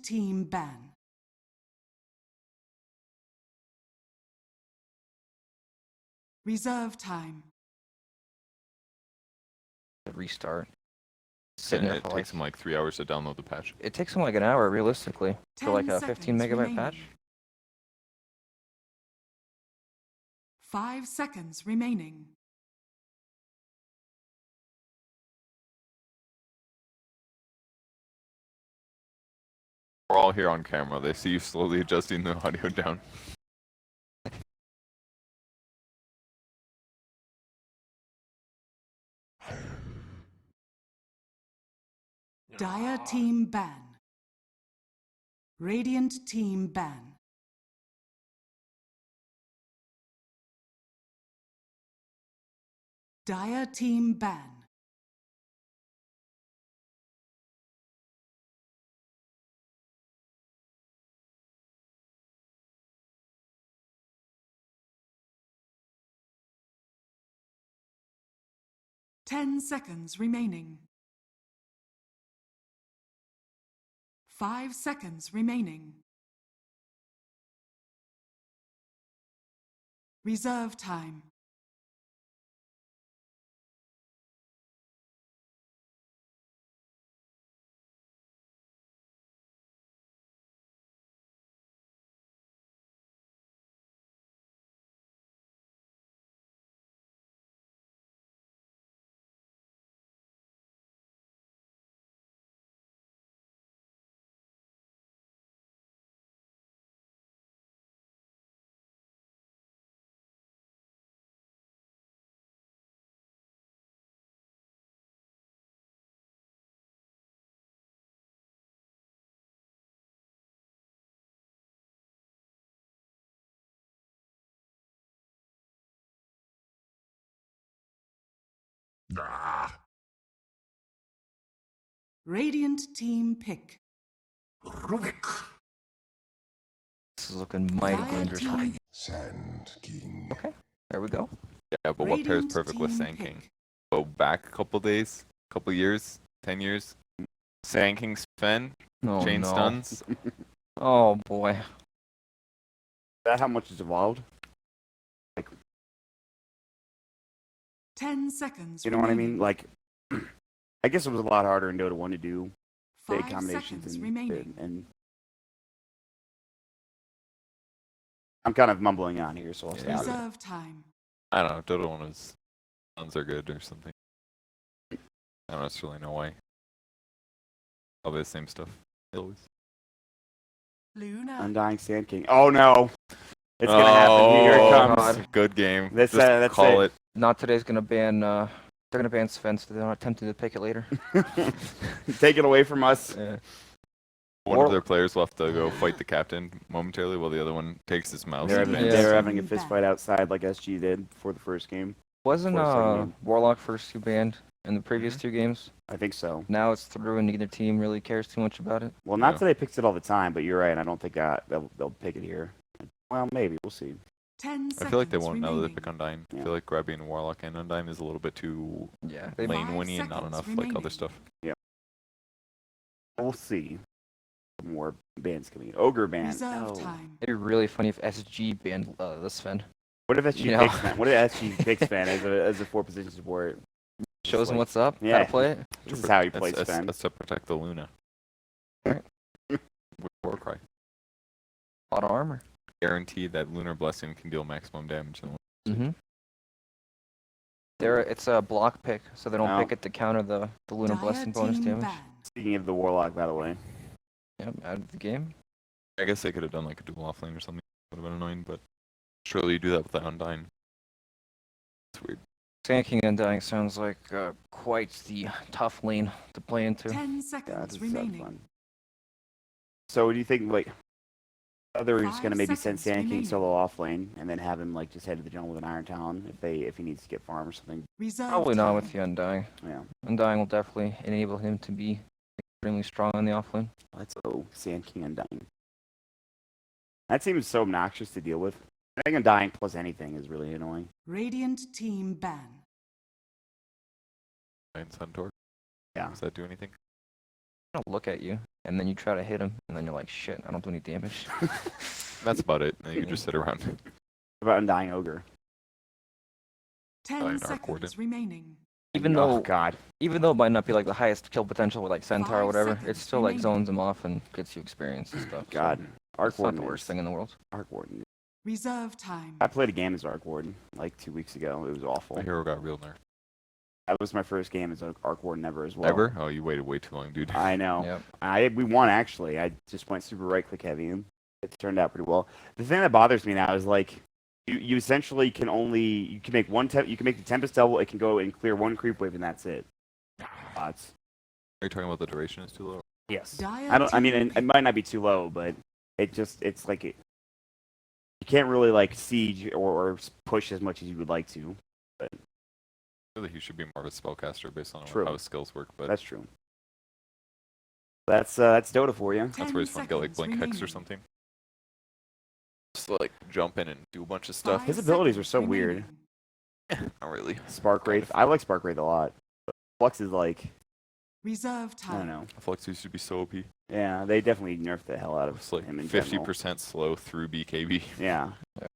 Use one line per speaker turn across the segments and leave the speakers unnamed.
team ban. Reserve time.
Restart. Sitting there
it
for
takes them like 3 hours to download the patch.
It takes them like an hour, realistically, for like a 15 megabyte
remaining.
patch.
5 seconds remaining.
We're all here on camera. They see you slowly adjusting the audio down.
Dire team ban. Radiant team ban. Dire team ban. Ten seconds remaining. 5 seconds remaining. Reserve time. Radiant team pick.
This is looking mighty
Dire
dangerous.
team.
Sand King.
Okay, there we go.
Yeah, but what pairs
Radiant
perfect with
team
Sand King?
pick.
Go back a couple days, couple years, 10 years. Sand King Sven,
Oh,
chain
no.
stuns.
Oh boy.
Is that how much it's evolved? Like,
10 seconds
you know what I
remaining.
mean? Like, I guess it was a lot harder in Dota 1 to do big
5
combinations
seconds remaining.
and I'm kind of mumbling on here, so I'll stay out of it.
Reserve time.
I don't know, Dota 1 is stuns are good or something. I don't necessarily know why. Probably the same stuff. Always.
Luna.
Undying Sand King. Oh no! It's gonna happen. Here it comes.
God.
Good game.
That's,
Just
that's
call
it.
it.
Not today's gonna ban. They're gonna ban Sven, so they're not tempted to pick it later.
Take it away from us.
Yeah.
One of their players will have to go fight the captain momentarily while the other one takes his mouse.
They're
and
having,
advances.
they're having a fist fight outside like SG did before the first game.
Wasn't
For the second game.
Warlock first two banned in the previous
Mhm.
2 games?
I think so.
Now it's through, and neither team really cares too much about it.
Well, not
Yeah.
that they picks it all the time, but you're right. I don't think they'll pick it here. Well, maybe. We'll see.
10
I feel like they
seconds
won't now that they
remaining.
pick Undyne. I
Yeah.
feel like grabbing Warlock and Undyne is a little bit too
Yeah,
lane
5
winny and not
seconds
enough like
remaining.
other stuff.
We'll see. More bands coming in. Ogre band.
Reserve
No.
time.
it'd be really funny if SG banned the Sven.
What if SG
You know.
picks Sven? What if SG picks Sven as a 4-position support?
Shows them
like-
what's up, how
Yeah.
to play it.
This is how you play
That's
Sven.
to protect the Luna.
Right.
With Warcry.
A lot of armor.
Guarantee that Lunar Blessing can deal maximum damage.
Mm-hmm. It's a block pick, so they don't
No.
pick it to counter the Lunar
Dire
Blessing bonus
team
damage.
ban.
Speaking of the Warlock, by the way.
Yep, out of the game.
I guess they could have done like a dual offlane or something. Would have been annoying, but surely you do that with the Undyne. It's weird.
Sand King Undying sounds like quite the tough lane to play into.
10
Yeah,
seconds
this is
remaining.
fun. So do you think like they're just
5
gonna maybe send
seconds
Sand King
remaining.
solo off lane and then have him like just head to the jungle with an Iron Talon if he needs to get farm or something?
Reserve
Probably not
time.
with the Undying.
Yeah.
Undying will definitely enable him to be extremely strong on the offlane.
Let's go Sand King Undying. That seems so obnoxious to deal with. I think Undying plus anything is really annoying.
Radiant team ban.
And Suntor.
Yeah.
Does that do anything?
gonna look at you, and then you try to hit him, and then you're like, shit, I don't do any damage.
That's about it. And you can just sit around.
About Undying Ogre.
10
Dark
seconds
Warden.
remaining.
Even
Oh
though,
God.
even though it might not be like the highest kill potential with like Centaur or
5
whatever,
seconds
it still like
remaining.
zones him off and gets you experience and stuff. so
God. Arc
it's not
Warden.
the worst thing in the world.
Arc Warden.
Reserve time.
I played a game as Arc Warden like 2 weeks ago. It was awful.
My hero got real nerfed.
That was my first game as Arc Warden ever as well.
Ever? Oh, you waited way too long, dude.
I know.
Yep.
We won actually. I just went super right click heavy and it turned out pretty well. The thing that bothers me now is like you essentially can make you can make the Tempest Devil, it can go and clear one creep wave and that's it. Bots.
Are you talking about the duration is too low?
Yes.
Dire
I mean
team
it might not be too low, but it's like you can't really like siege or push as much as you would like to.
I feel like he should be more of a spellcaster based on
True.
how his skills work, but
That's true. That's Dota for you.
that's where he's fun to get like
10
Blink Hex or
remaining.
something. Just like jump in and do a bunch of stuff.
5
His abilities are
seconds
so weird.
remaining.
Not really.
Spark Wraith. I like Spark Wraith a lot. But Flux is like
Reserve
I
time.
don't know.
Flux used to be so OP.
Yeah, they definitely nerfed the hell out of
It's like
him in
50%
general.
slow through BKB.
Yeah.
That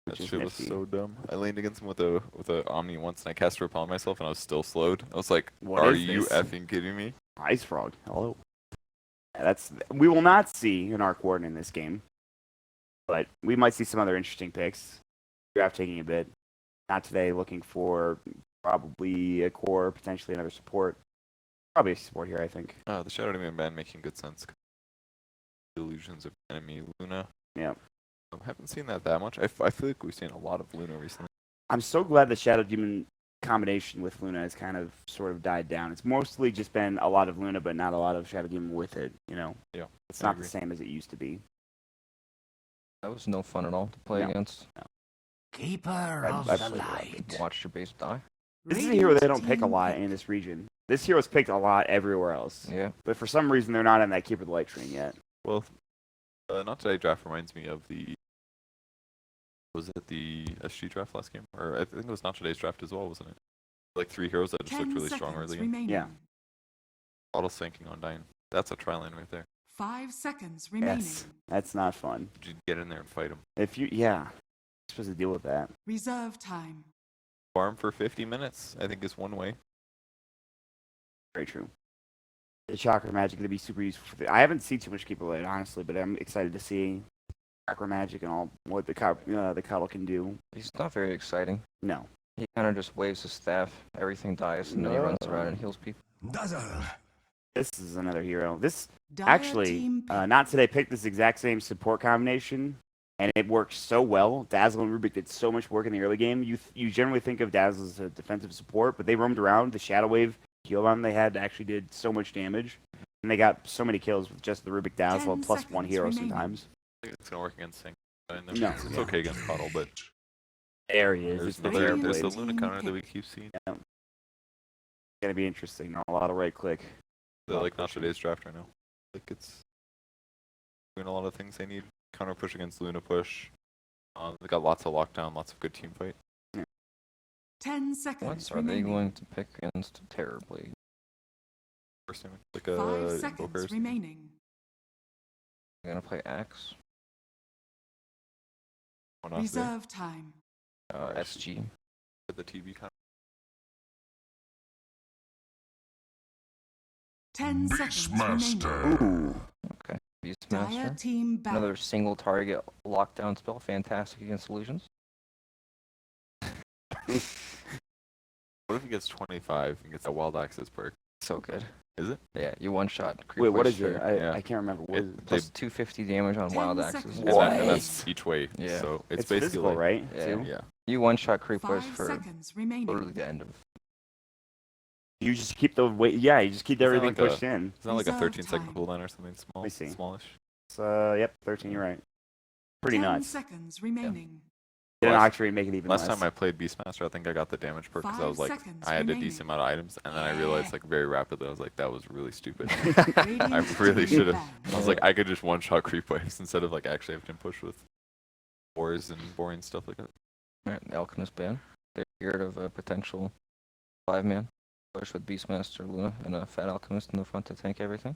Which is
shit was
nifty.
so dumb. I leaned against him with a Omni once and I cast Repel on myself and I was still slowed. I was like,
What
are
is
you
this?
effing kidding me?
Ice Frog. Hello. Yeah, we will not see an Arc Warden in this game, but we might see some other interesting picks. Draft taking a bit. Not today. Looking for probably a core, potentially another support. Probably a support here, I think.
The Shadow Demon ban making good sense. Illusions of enemy Luna.
Yeah.
I haven't seen that much. I feel like we've seen a lot of Luna recently.
I'm so glad the Shadow Demon combination with Luna has kind of sort of died down. It's mostly just been a lot of Luna, but not a lot of Shadow Demon with it. You know.
Yeah.
It's
I
not
agree.
the same as it used to be.
That was no fun at all to play
No.
against.
Keeper
I've
of
played
the
a lot.
light.
Watch your base die.
This is a hero they
Radiant
don't pick a
team
lot
pick.
in this region. This hero's picked a lot everywhere else.
Yeah.
But for some reason, they're not on that Keeper of the Light train yet.
Well, not today draft reminds me of the. Was it the SG draft last game? Or I think it was not today's draft as well, wasn't it? Like 3 heroes that just
10
looked really strong
seconds
early game.
remaining.
Yeah.
Auto sinking on Dying. That's a try line right there.
5 seconds remaining.
Yes. That's not fun.
Just get in there and fight him.
You're supposed to deal with that.
Reserve time.
Farm for 50 minutes, I think is one way.
Very true. The Chakra Magic going to be super useful. I haven't seen too much Keeper of the Light, honestly, but I'm excited to see Chakra Magic and all what the Cuddle can do.
He's not very exciting.
No.
He kind of just waves his staff, everything dies, and then he runs around and heals people.
Dazzle.
This is another hero. This
Dire
actually,
team pick.
not today, picked this exact same support combination, and it worked so well. Dazzle and Rubik did so much work in the early game. You generally think of Dazzle as a defensive support, but they roamed around. The Shadow Wave heal bomb they had actually did so much damage, and they got so many kills with just the Rubik Dazzle
10
plus one
seconds
hero
remaining.
sometimes.
I think it's going to work against Sync.
No.
It's okay against Puddle, but
There he is.
there's
Just the
the,
Radiant
there's the
Blades.
Luna
team
counter that we
pick.
keep seeing.
Gonna be interesting. A lot of right click.
They're like not today's draft right now. Like it's doing a lot of things they need. Counter push against Luna push. They got lots of lockdown, lots of good team fight.
10 seconds
What are they
remaining.
going to pick against Terrorblade?
First time, like
5
a
seconds remaining.
They're gonna play Axe,
one off there.
Reserve time.
SG.
With the TV counter.
10 seconds remaining.
Beastmaster.
Ooh.
Okay.
Dire
Beastmaster.
team ban.
Another single target lockdown spell. Fantastic against illusions.
What if he gets 25 and gets a wild access perk?
So good.
Is it?
Yeah, you one shot.
Wait, what
push
is it?
for
Yeah.
I can't remember. What
It-
is it?
Plus 250 damage on
10
wild
seconds.
axes.
And, and that's
What?
each way.
Yeah.
So it's
It's
basically
physical,
like,
right?
Yeah.
Too?
Yeah.
You one shot creep push
5
for
seconds remaining.
literally the end of.
You just keep the weight. Yeah, you just keep
Is that
everything
like a-
pushed in.
It's not like a
Reserve
13-second
time.
cooldown or something small,
me see.
smallish.
It's, yep, 13. You're right. Pretty
10
nuts.
seconds remaining.
Didn't
Last-
actually make it even
Last
less.
time I played Beastmaster, I think I got the damage perk because I
5
was like,
seconds
I had a
remaining.
decent amount of items, and then I realized like very rapidly, I was like, that was really stupid.
Radiant
I really
team
should have.
ban.
I was like, I could just one-shot creep waves instead of like actually having to push with ores and boring stuff like that.
Alright, Alchemist ban. They're scared of a potential 5-man push with Beastmaster, Luna, and a Fat Alchemist in the front to tank everything.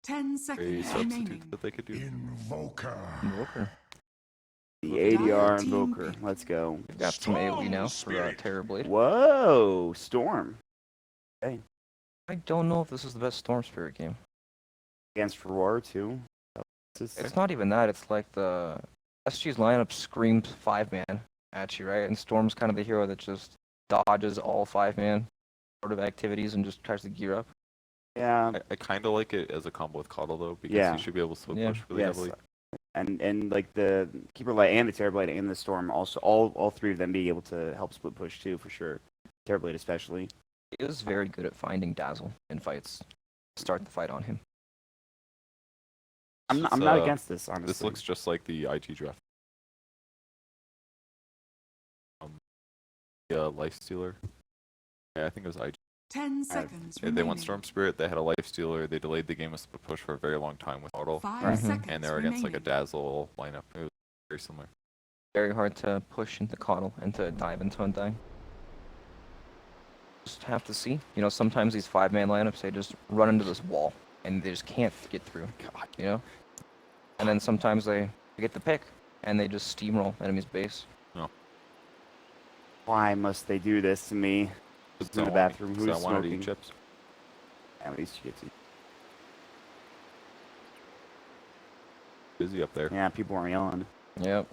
10
Very
seconds
substitutes
remaining.
that they could do.
Invoker.
Invoker.
The
Dire
ADR
team
Invoker.
pick.
Let's go.
We've got some AoE now for Terrorblade.
Whoa, Storm. Okay.
I don't know if this is the best Storm Spirit game.
Against Roar too.
It's not even that. It's like the SG's lineup screams 5-man at you, right? And Storm's kind of the hero that just dodges all 5-man sort of activities and just tries to gear up.
Yeah.
I kind of like it as a combo with Coddle though, because
Yeah.
you should be able to split
Yeah.
push really
Yes.
heavily.
And like the Keeper Light and the Terrorblade and the Storm also all three of them being able to help split push too for sure. Terrorblade especially.
He is very good at finding Dazzle in fights. Start the fight on him.
I'm
It's,
not against this honestly.
This looks just like the IT draft. Yeah, Life Stealer. Yeah, I think it was IT.
10 seconds
Yeah, they
remaining.
won Storm Spirit, they had a Life Stealer, they delayed the game with split push for a very long time with Auto,
5
Right.
seconds
and they were against like a
remaining.
Dazzle lineup. It was very similar.
Very hard to push into Coddle and to dive into Undying. Just have to see. You know, sometimes these 5-man lineups, they just run into this wall and they just can't get through. You know? And then sometimes they get the pick and they just steamroll enemy's base.
Why must they do this to me? Who's in the bathroom? Who's
I wanted to
smoking?
eat chips.
At least you get to.
Busy up there.
Yeah, people are yelling.
Yep.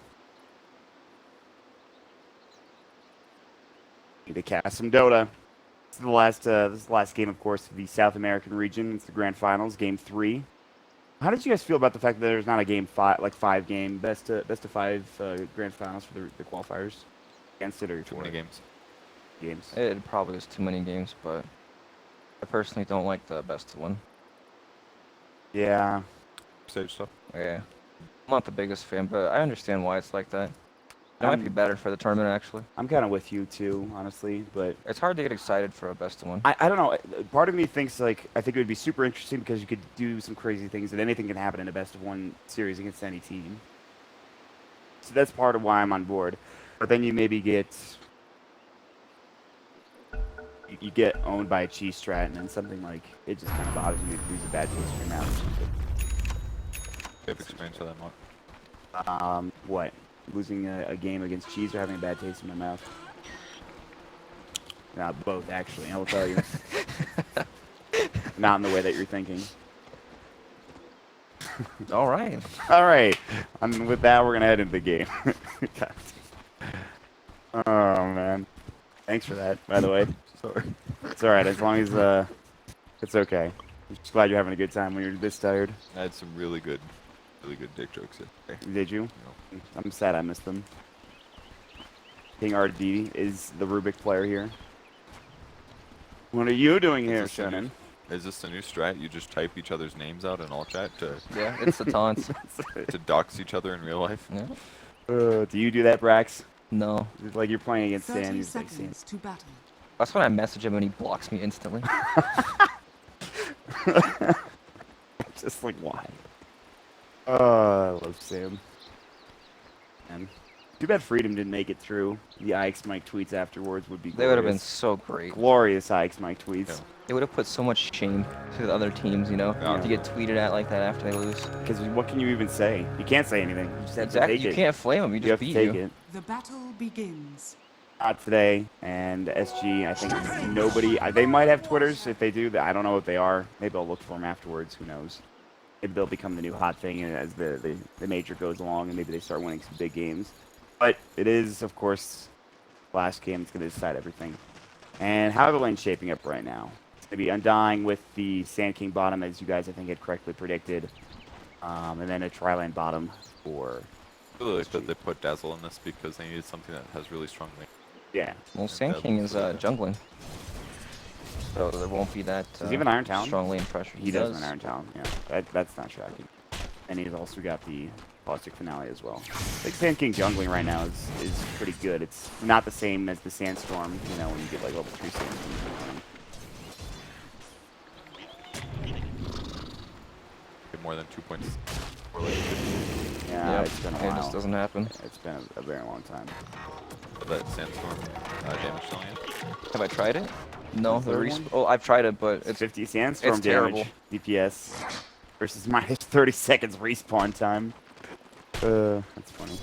Need to cast some Dota. This is the last game, of course, of the South American region. It's the Grand Finals, Game 3. How did you guys feel about the fact that there's not a Game 5, like 5-game best of 5 Grand Finals for the qualifiers? Against it or
Too
for
many
it?
games.
It probably is too many games, but I personally don't like the best of one.
Yeah.
Stage stuff.
Yeah. I'm not the biggest fan, but I understand why it's like that. It might be better for the tournament, actually.
I'm kind of with you too, honestly, but
It's hard to get excited for a best of one.
I don't know. Part of me thinks like I think it would be super interesting because you could do some crazy things and anything can happen in a best of one series against any team. So that's part of why I'm on board. But then you maybe get you get owned by a cheese strat and then something like it just kind of bothers you. It leaves a bad taste in your mouth.
You have experience with that, Mark.
What? Losing a game against cheese or having a bad taste in my mouth? Both actually. I will tell you. Not in the way that you're thinking.
All right.
All right. And with that, we're gonna head into the game. Oh man. Thanks for that, by the way.
Sorry.
It's all right as long as it's okay. I'm just glad you're having a good time when you're this tired.
I had some really good dick jokes yesterday.
Did you? I'm sad I missed them. King RD is the Rubik player here. What are you doing here,
Is this a new-
Shannon?
Is this the new strat? You just type each other's names out in all chat to
Yeah, it's the taunts.
dox each other in real life?
Yeah.
Do you do that, Brax?
No.
It's like you're playing against Stan.
30
You're just like, Stan.
seconds to battle.
That's when I message him and he blocks me instantly.
Just like, why? I love Sam. And too bad Freedom didn't make it through. The Ike's Mike tweets afterwards would be
They would have been
glorious.
so great.
Glorious Ike's Mike tweets.
Yeah.
It would have put so much shame to the other teams, you know,
Yeah.
to get tweeted at like that after they lose.
Because what can you even say? You can't say anything. You just have
Exactly.
to take
You
it.
can't flame them. You
You
just
have to
beat
take
you.
it.
The battle begins.
Not today. And SG, I think nobody. They might have Twitters. If they do, I don't know what they are. Maybe I'll look for them afterwards. Who knows? Maybe they'll become the new hot thing as the major goes along, and maybe they start winning some big games. But it is, of course, last game. It's going to decide everything. And how are the lanes shaping up right now? It's going to be Undying with the Sand King bottom, as you guys, I think, had correctly predicted. And then a Tri-Lane bottom for...
I really like that they put Dazzle in this because they needed something that has really strong link.
Yeah.
Well, Sand King is jungling. So there won't be that
Does he have an Iron Talon?
strong lane pressure.
He does have an Iron Talon, yeah. That's not shocking. And he's also got the Caustic Finale as well. Like Sand King jungling right now is pretty good. It's not the same as the Sandstorm, you know, when you get like level 3 Sandstorm.
Get more than 2 points.
Yeah,
Yep.
it's been a
It
while.
just doesn't happen.
It's been a very long time.
That Sandstorm damage telling you.
Have I tried it? No.
The third
Oh, I've tried it, but it's
50 Sandstorm
it's terrible.
damage. DPS. versus minus 30 seconds respawn time. That's funny.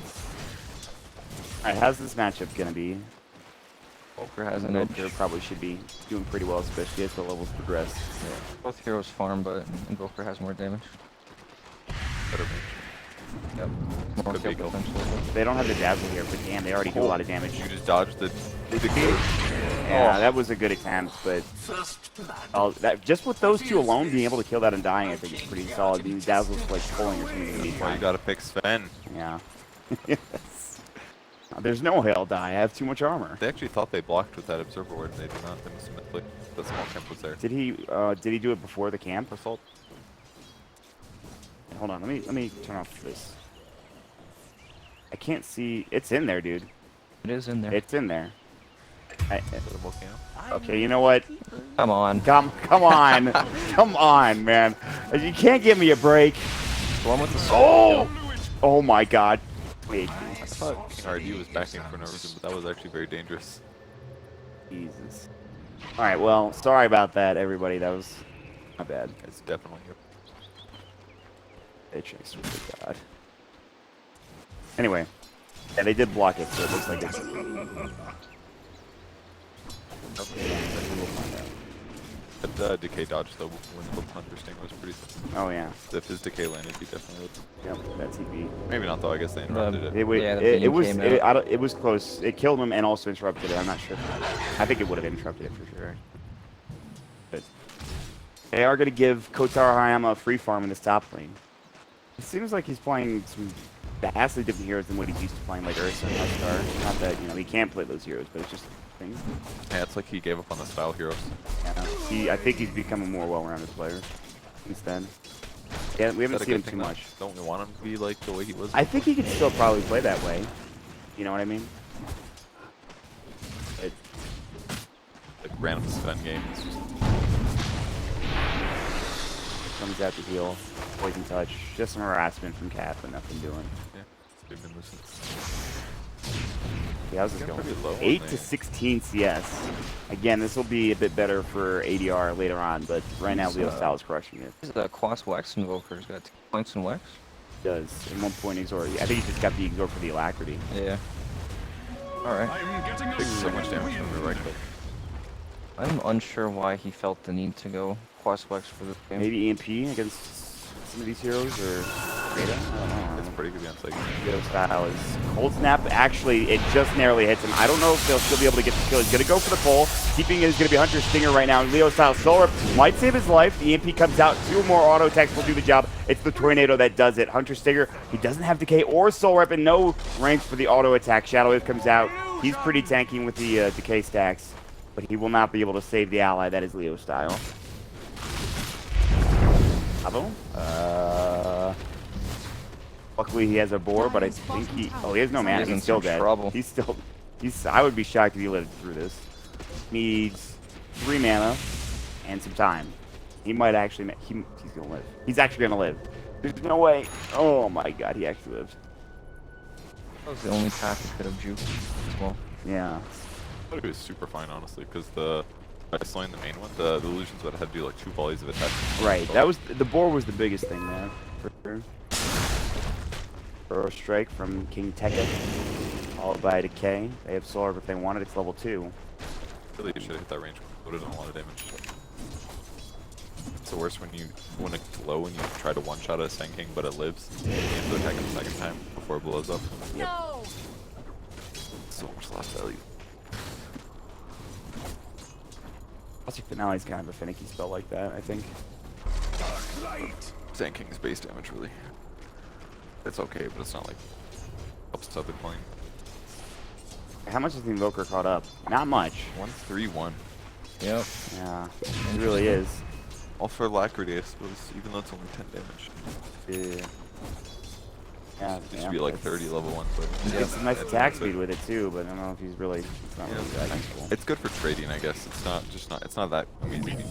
Alright, how's this matchup gonna be?
Volker has an edge.
Invoker probably should be doing pretty well, especially as the levels progress.
Yeah. Both heroes farm, but Invoker has more damage.
Better range.
Yep. More
Could
kill
be cool.
potential.
They don't have the dazzle here, but damn, they already do a lot of damage.
You just dodged the
Yeah, that was a good attempt, but just with those two alone, being able to kill that and dying, I think is pretty solid. The dazzle's like pulling or something.
That's why you gotta pick Sven.
Yeah. Yes. There's no hail die. I have too much armor.
They actually thought they blocked with that observer ward. They did not. They must have like the small camp was there.
Did he do it before the camp?
Assault.
Hold on, let me turn off this. I can't see. It's in there, dude.
It is in there.
It's in there.
Little camp.
Okay, you know what?
Come on.
Come on, come on, man. You can't give me a break.
The one with the
Oh, oh my God. Wait,
I thought King RD was backing for no reason, but that was actually very dangerous.
Jesus. All right, well, sorry about that, everybody. That was not bad.
It's definitely
Bitch, I swear to God. Anyway, yeah, they did block it, so it looks like it's. We'll find out.
But decay dodge though when the Hunter Sting was pretty.
Oh yeah.
If his decay landed, he definitely would.
Yep, that TP.
Maybe not though. I guess they interrupted it.
Yeah, the beam came out.
It was close. It killed him and also interrupted it. I'm not sure. I think it would have interrupted it for sure. But they are going to give Kotaro Hayama a free farm in this top lane. It seems like he's playing some vastly different heroes than what he's used to playing, like Ursa and Huskar. Not that he can't play those heroes, but it's just a thing.
Yeah, it's like he gave up on the style heroes.
Yeah, I think he's become a more well-rounded player instead. Yeah, we haven't
Is that a
seen him
good
too
thing, though?
much.
Don't we want him to be like the way he was?
I think he could still probably play that way. You know what I mean?
Like random Sven game. It's just
Comes out to heal, poison touch, just some harassment from Cat, but nothing doing.
they've been losing.
Okay, how's this
Got
going?
pretty low on
8
the-
to 16 CS. Again, this will be a bit better for ADR later on, but right now Leo Style is crushing it.
This is a Quas Wax Invoker. He's got 2 points in Wax.
Does in 1 point exort. I think he just got the exort for the alacrity.
Yeah. Alright.
Takes so much damage from the right click.
I'm unsure why he felt the need to go Quas Wax for this game.
Maybe EMP against some of these heroes or Beta? I don't know.
It's pretty good against like.
Leo Style is cold snap. Actually, it just narrowly hits him. I don't know if they'll still be able to get the kill. He's gonna go for the pull. Keeping it is gonna be Hunter Stinger right now. Leo Style Solar might save his life. The EMP comes out. 2 more auto attacks will do the job. It's the Tornado that does it. Hunter Stinger, he doesn't have decay or soul rep and no ranks for the auto attack. Shadow Wave comes out. He's pretty tanky with the decay stacks, but he will not be able to save the ally. That is Leo Style. Abo? Luckily he has a boar, but I think he has no mana.
He's in
He's still
some
dead.
trouble.
I would be shocked if he lived through this. Needs 3 mana and some time. He might actually he's gonna live. He's actually gonna live. There's no way. Oh my God, he actually lived.
That was the only path he could have juked as well.
Yeah.
I thought it was super fine, honestly, because by slowing the main one, the illusions would have had to do like 2 volleys of attacks.
Right. That was the boar was the biggest thing there for sure. Burrow Strike from King Tekka, followed by Decay. They have Solar if they wanted. It's level 2.
Really, you should have hit that range. Would have done a lot of damage. It's the worst when it's low and you try to one-shot a Sand King, but it lives. You have to attack it a second time before it blows up.
No.
So much lost value.
Also, Finale's kind of a finicky spell like that, I think.
Sand King's base damage, really. It's okay, but it's not like helps us up in playing.
How much is the Invoker caught up? Not much.
1-3-1.
Yep.
Yeah, it really is.
All for Alacrity, I suppose, even though it's only 10 damage.
Yeah. Yeah,
It used to be like 30 level 1, but
It's some nice attack speed with it too, but I don't know if he's really. It's not
yeah,
really that useful.
it's good for trading, I guess. It's not that amazing.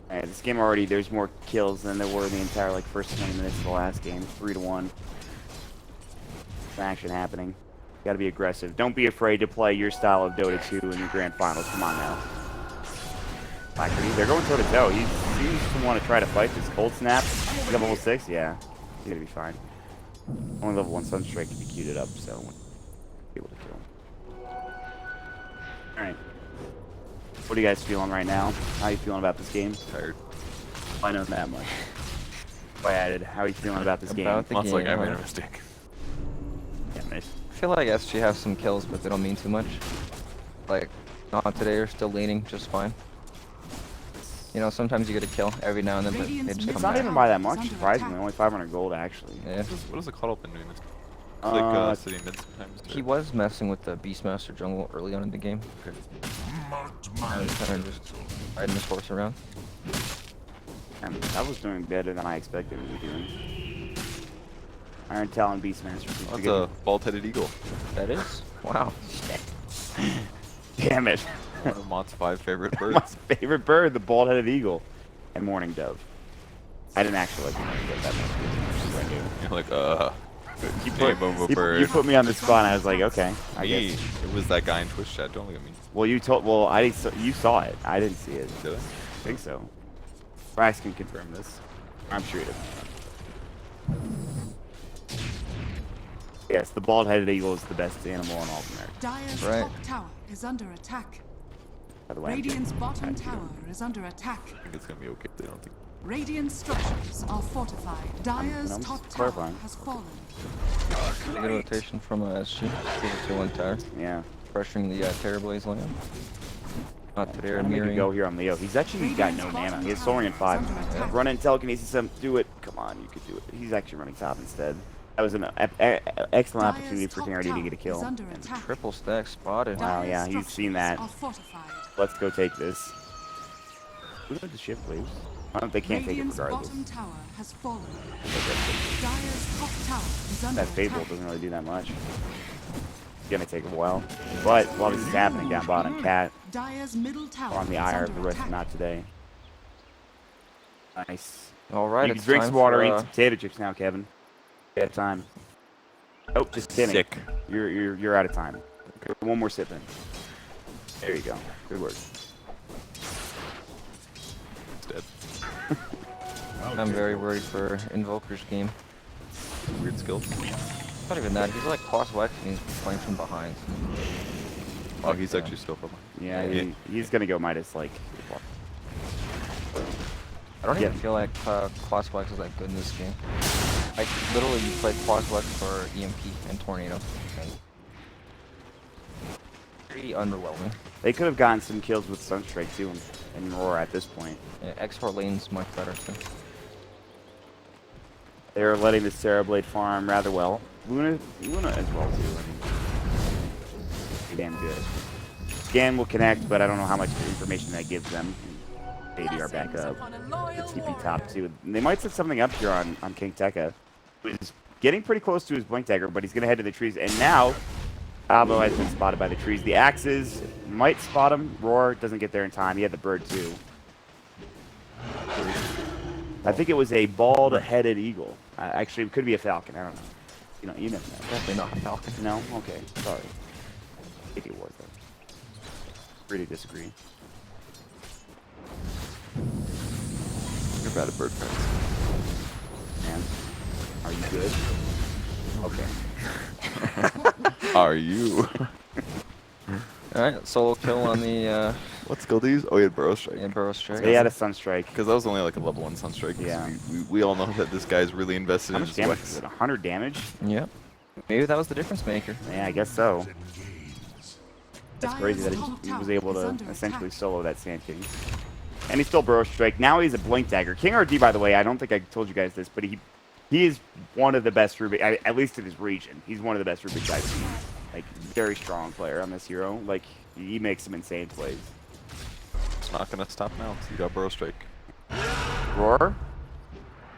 Alright, this game already, there's more kills than there were in the entire like first 20 minutes of the last game. 3-1. Action happening. Gotta be aggressive. Don't be afraid to play your style of Dota 2 in the grand finals. Come on now. Alacrity, they're going toe to toe. He's seems to want to try to fight this cold snap. He's got level 6, yeah. He's gonna be fine. Only level 1 Sunstrike can be queued it up, so be able to kill him. Alright. What are you guys feeling right now? How are you feeling about this game?
Tired.
I know that much. I added, how are you feeling about this game?
The
Looks like I
game,
made a
huh?
mistake.
Yeah, nice.
I feel like SG have some kills, but they don't mean too much. Like, not today, are still leaning just fine. You know, sometimes you get a kill every now and then, but they just
It's
come
not
back.
even by that much, surprisingly. Only 500 gold, actually.
Yeah.
What does the cuddle been doing? It's like sitting mid sometimes.
He was messing with the Beastmaster jungle early on in the game.
Okay.
I was kind of just riding his horse around.
And that was doing better than I expected it to be doing. Iron Talon Beastmaster.
Oh, that's a bald-headed eagle.
That is? Wow.
Damn it.
One of Mott's 5 favorite
My
birds.
favorite bird, the bald-headed eagle. And mourning dove. I didn't actually like mourning dove that much. I knew.
You're like,
You
name of a bird.
you put me on the spot and I was like, okay, I
Me.
guess.
It was that guy in Twitch chat. Don't look at me.
Well, you saw it. I didn't see it.
Did I?
I think so. Bryce can confirm this. I'm sure he doesn't. Yes, the bald-headed eagle is the best animal in all of America.
Dire's
Right.
top tower is under attack.
By the way,
Radiant's bottom
Thank you.
tower is under attack.
I think it's gonna be okay. They don't think.
Radiant structures are fortified. Dire's
I'm
top
just
tower
clarifying.
has fallen.
Good rotation from SG. Tier 1 tower.
Yeah.
Pressuring the Terrorblaze land. Not today, or
Trying to make a
mirroring.
go here on Leo. He's actually got no mana. He has Soaring in 5. Run in telekinesis him. Do it. Come on, you could do it. He's actually running top instead. That was an excellent opportunity for Tenarity to get a
Is
kill.
under attack.
Triple stack spotted.
Wow, yeah,
Dire's
he's seen
structures
that.
are fortified.
Let's go take this. Who did the ship, please? They can't take it
Radiant's
regardless.
bottom tower has fallen. Dire's top tower is under
That Fable
attack.
doesn't really do that much. It's gonna take a while. But while this is happening down bottom, Cat
Dire's middle tower
on the
is
IR,
under
the rest
attack.
not today. Nice.
Alright,
You
it's
can drink
time
some water,
for,
eat some potato chips now, Kevin. You have time. Oh, just kidding.
Sick.
You're out of time. Okay, one more sip in. There you go. Good work.
It's dead.
I'm very worried for Invoker's game.
Weird skills.
Not even that, he's like cross Wex and he's playing from behind.
Oh, he's actually still from.
Yeah,
Yeah.
he's gonna go Midas like.
I don't even
Yeah.
feel like Class Wex is that good in this game. Like, literally, you played Class Wex for EMP and Tornado. And pretty underwhelming.
They could have gotten some kills with Sunstrike too and Roar at this point.
Yeah, X4 lane's much better too.
They're letting this Terrorblade farm rather well. Luna as well too. I mean, pretty damn good. Scan will connect, but I don't know how much information that gives them. ADR back up. The TP top too. And they might set something up here on King Tekka, who's getting pretty close to his Blink Dagger, but he's gonna head to the trees. And now, Abo has been spotted by the trees. The axes might spot him. Roar doesn't get there in time. He had the bird too. I think it was a bald-headed eagle. Actually, it could be a falcon. I don't know. You never know.
Definitely not a Falcon.
No? Okay. Sorry. I think it was, though. Free to disagree.
You're bad at bird friends.
Man, are you good? Okay.
Are you?
Alright, solo kill on the
What skill do you use? Oh, he had Burrow Strike.
Burrow Strike.
They had a Sunstrike.
Because that was only like a level 1 Sunstrike. 'cause
Yeah.
We all know that this guy's really invested
How
in
much
his
damage is
Wex.
it? 100 damage?
Yep. Maybe that was the difference maker.
Yeah, I guess so. That's crazy that
Dire's
he
top
was
tower
able
is
to
under
essentially
attack.
solo that Sand King. And he still Burrow Strike. Now he's a Blink Dagger. King RD, by the way, I don't think I told you guys this, but he is one of the best Rubik, at least in his region. He's one of the best Rubiks I've seen. Like, very strong player on this hero. Like, he makes some insane plays.
It's not going to stop now. You got Burrow Strike.
Roar.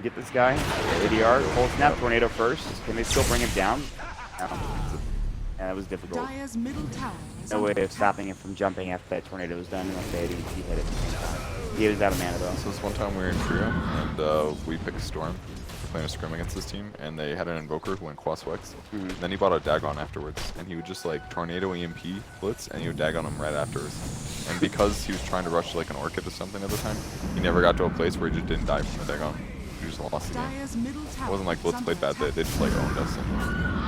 Get this guy. ADR. Cold Snap. Tornado first. Can they still bring him down? No. Yeah, that was difficult.
Dire's middle tower is
No
under
way of
attack.
stopping him from jumping after that tornado was done unless they he hit it. He was out of mana though.
So this one time we were in Korea, and we picked Storm. playing a scrim against this team, and they had an Invoker who went Quas Wex. Then he bought a Dagon afterwards, and he would just like Tornado EMP Blitz, and he would Dagon him right afterwards. And because he was trying to rush like an Orchid or something at the time, he never got to a place where he just didn't die from the Dagon. He just lost the game.
Dire's middle
It
tower
wasn't like
is
Blitz
under
played bad,
attack.
they just like owned us. And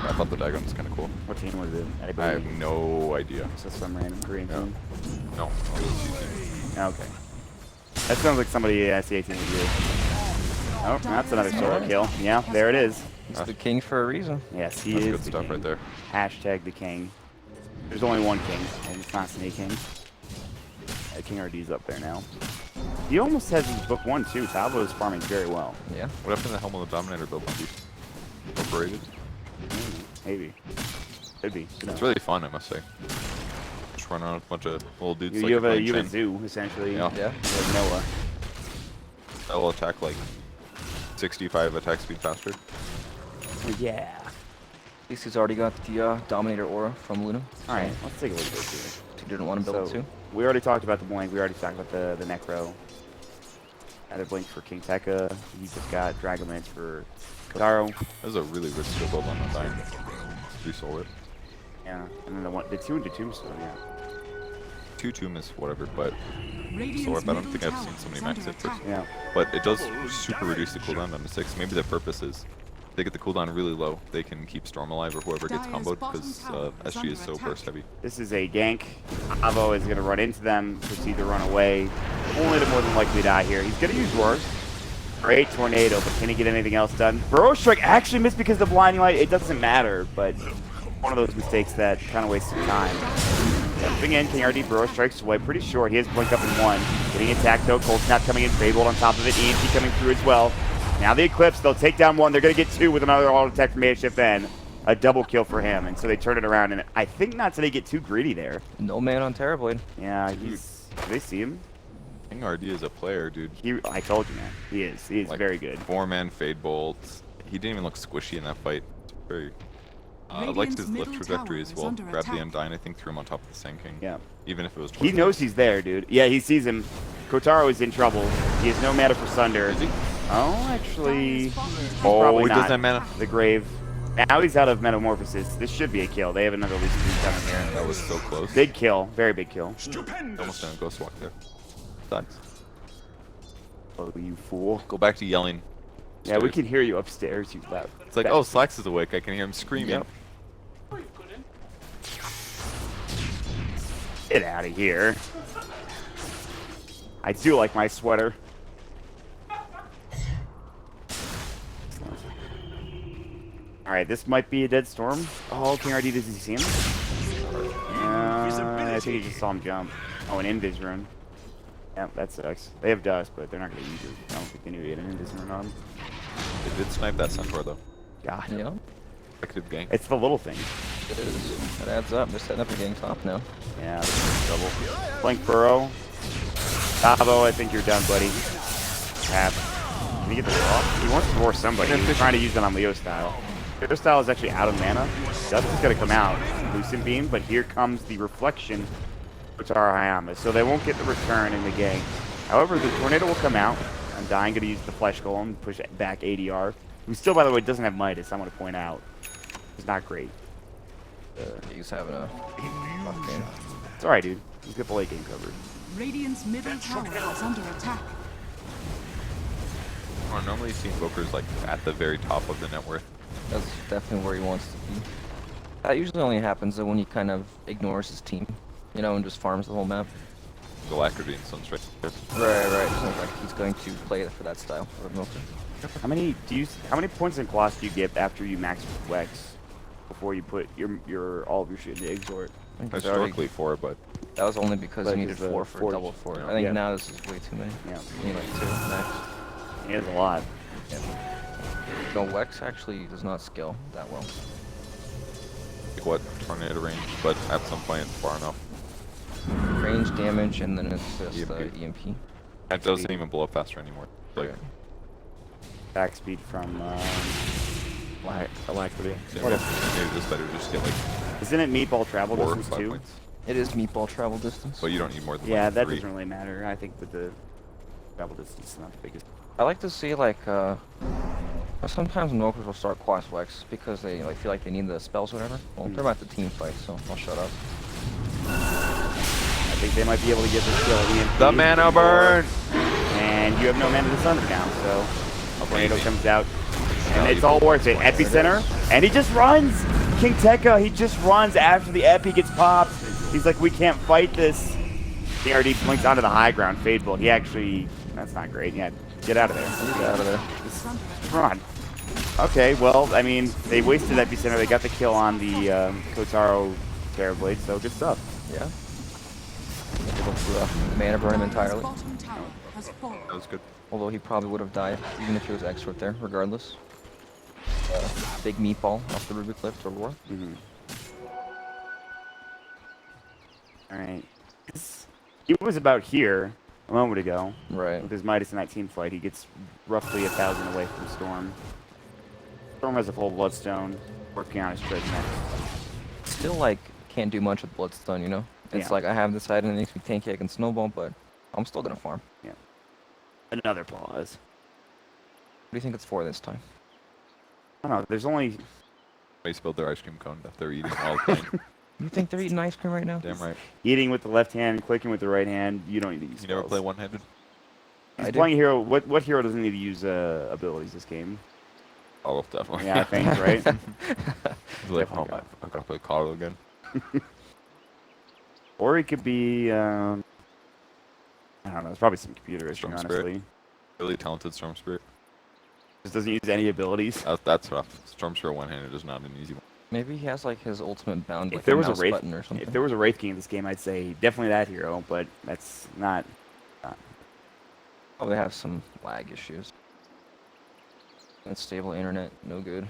I thought the Dagon was kind of cool.
What team was it?
I
Anybody?
have no idea.
So some random Korean
Yeah.
team.
No, it was easy.
Okay. That sounds like somebody at SCA team would do. Oh, that's another solo kill. Yeah, there it is.
He's the king for a reason.
Yes, he
That's
is
good
the
stuff
king.
right there.
Hashtag the king. There's only one king, and it's not Snake King. King RD's up there now. He almost has his book 1 too. Tabo is farming very well.
Yeah.
What happened to the Helm of the Dominator build? Operated?
Maybe. Could be.
It's really fun, I must say. Just run around with a bunch of little dudes like
You have
you're
a
playing Chen.
zoo, essentially.
Yeah.
Yeah.
Like Noah.
That'll attack like 65 attack speed faster.
Yeah.
At least he's already got the Dominator aura from Luna.
Alright, let's take a look at this here.
He didn't want to build it
So,
too.
we already talked about the Blink. We already talked about the Necro. Added Blink for King Tekka. He just got Dragomance for Kotaro.
That was a really rich skill build on that dying. 3 soul whip.
Yeah. And then the 2 into Tombstone, yeah.
2 tomb is whatever, but
Radiant's
soul whip, I don't
middle
think I've
tower
seen so many
is
max
under
hit first.
attack.
Yeah.
But it does super reduce the cooldown down to 6. Maybe the purpose is they get the cooldown really low, they can keep Storm alive or whoever gets
Dire's
comboed
bottom
because
tower is
SG is
under
so
attack.
burst heavy.
This is a gank. Avo is going to run into them, proceed to run away. Only to more than likely die here. He's going to use Roars. Great Tornado, but can he get anything else done? Burrow Strike actually missed because of Blinding Light. It doesn't matter, but one of those mistakes that kind of wastes some time. Jumping in, King RD, Burrow Strikes away pretty short. He has Blink up in 1. Getting attacked though, Cold Snap coming in, Fable on top of it, EMP coming through as well. Now the Eclipse, they'll take down 1. They're going to get 2 with another auto attack from Mage Shift N. A double kill for him, and so they turn it around, and I think not today get too greedy there.
No man on Terrorblade.
Yeah, he's... Do they see him?
King RD is a player, dude.
I told you, man. He is. He is
Like,
very good.
4-man Fade Bolt. He didn't even look squishy in that fight. It's very... I liked his lift
Radiant's
trajectory
middle
as well.
tower is under
Grabbed the
attack.
M9, I think, threw him on top of the Sand King.
Yeah.
Even if it was
He
towards the
knows he's there, dude. Yeah, he sees him. Kotaro is in trouble. He has no mana for Sunder.
Is he?
Oh, actually...
Dire's bottom tower
Oh,
probably
he
not.
doesn't have mana.
The Grave. Now he's out of Metamorphosis. This should be a kill. They have another Legion coming here.
That was so close.
Big kill. Very big kill.
Almost done a ghost walk there. Sucks.
Oh, you fool.
Go back to yelling.
Yeah, we
Upstairs.
can hear you upstairs, you loud.
It's like, oh, Slacks is awake. I can hear him screaming.
Yep. Get out of here. I do like my sweater. Alright, this might be a dead storm. Oh, King RD, does he see him? I think he just saw him jump. Oh, an Invis rune. Yeah, that sucks. They have dust, but they're not going to use it. I don't think they knew he had an Invis rune on him.
They did snipe that Centaur, though.
God.
Yeah.
Effective gank.
It's the little things.
It is. That adds up. They're setting up a gang top now.
Yeah, this is double. Blink Burrow. Tavo, I think you're done, buddy. Tap. Can he get the roar? He wants to roar somebody. He's trying to use it on Leo style. Leo style is actually out of mana. Dust is going to come out. Lucent Beam, but here comes the reflection with our Hayama. So they won't get the return in the gang. However, the Tornado will come out. Undying going to use the Flesh Golem, push it back ADR. Who still, by the way, doesn't have Midas, I want to point out. It's not great.
He's having a rough game.
It's alright, dude. He's got the late game covered.
Radiant's middle tower is under attack.
Or normally you see Invokers like at the very top of the net worth.
That's definitely where he wants to be. That usually only happens when he kind of ignores his team, you know, and just farms the whole map.
Alacrity and Sunstrike.
Right. So like he's going to play for that style of Milton.
How many points in class do you get after you max Wex before you put all of your shit into Exort?
I think he's already-
Historically 4, but
that was only because
Like
you needed
his,
4 for
forge.
double 4.
Yeah.
I think
Yeah.
now this is way too many.
Yeah,
You need like 2 max.
he has a lot.
Yeah. No, Wex actually does not scale that well.
like what tornado range, but at some point it's far enough.
Range damage and then it's just
EMP.
EMP.
It doesn't even blow up faster anymore. Like,
Okay.
Back speed from Alacrity.
yeah,
What
maybe this better just get like
Isn't it meatball travel
4 or
distance
5
too?
points.
It is meatball travel distance.
But you don't need more than
Yeah,
like
that
3.
doesn't really matter. I think with the travel distance is not the biggest.
I like to see like Sometimes Invokers will start Quaswex because they like feel like they need the spells or whatever. Well, they're about the team fight, so I'll shut up.
I think they might be able to get this kill at EMP.
The mana burn!
And you have no mana to sunder now, so Tornado
Amazing.
comes out. And it's all worth it. Epicenter, and he just runs! King Tekka, he just runs after the Epi gets popped. He's like, we can't fight this. He already blinks onto the high ground, Fade Bolt. He actually, that's not great. Yeah, get out of there.
Get out of there.
Just run. Okay, well, I mean, they wasted Epicenter. They got the kill on the Kotaro Terrorblade, so good stuff.
Yeah. Able to mana burn him entirely.
Bottom tower has fallen.
That was good.
Although he probably would have died, even if he was X-Root there, regardless. Big meatball off the Ruby Cliff to Aurora.
Alright. He was about here a moment ago.
Right.
With his Midas 19 flight, he gets roughly 1,000 away from Storm. Storm has a full Bloodstone, working on his treasure next.
Still, like, can't do much with Bloodstone, you know? It's
Yeah.
like, I have this item that makes me tanky, I can snowball, but I'm still gonna farm.
Another pause.
What do you think it's for this time?
I don't know, there's only...
They spilled their ice cream cone that they're eating all the time.
You think they're eating ice cream right now?
Damn right.
Eating with the left hand, clicking with the right hand, you don't need to use
You never
spells.
play one-handed?
He's
I do.
playing a hero. What hero doesn't need to use abilities this game?
Oh, definitely.
Yeah, I think, right?
He's like, oh,
Definitely.
I gotta play Carl again.
Or he could be, I don't know, it's probably some computer issue,
Storm Spirit.
honestly.
Really talented Storm Spirit.
Just doesn't use any abilities.
That's rough. Storm Spirit one-handed is not an easy one.
Maybe he has, like, his ultimate bound,
If
like,
there
a
was a
mouse
Wraith,
button or something.
if there was a Wraith King in this game, I'd say definitely that hero, but that's not.
Probably have some lag issues. Unstable internet, no good.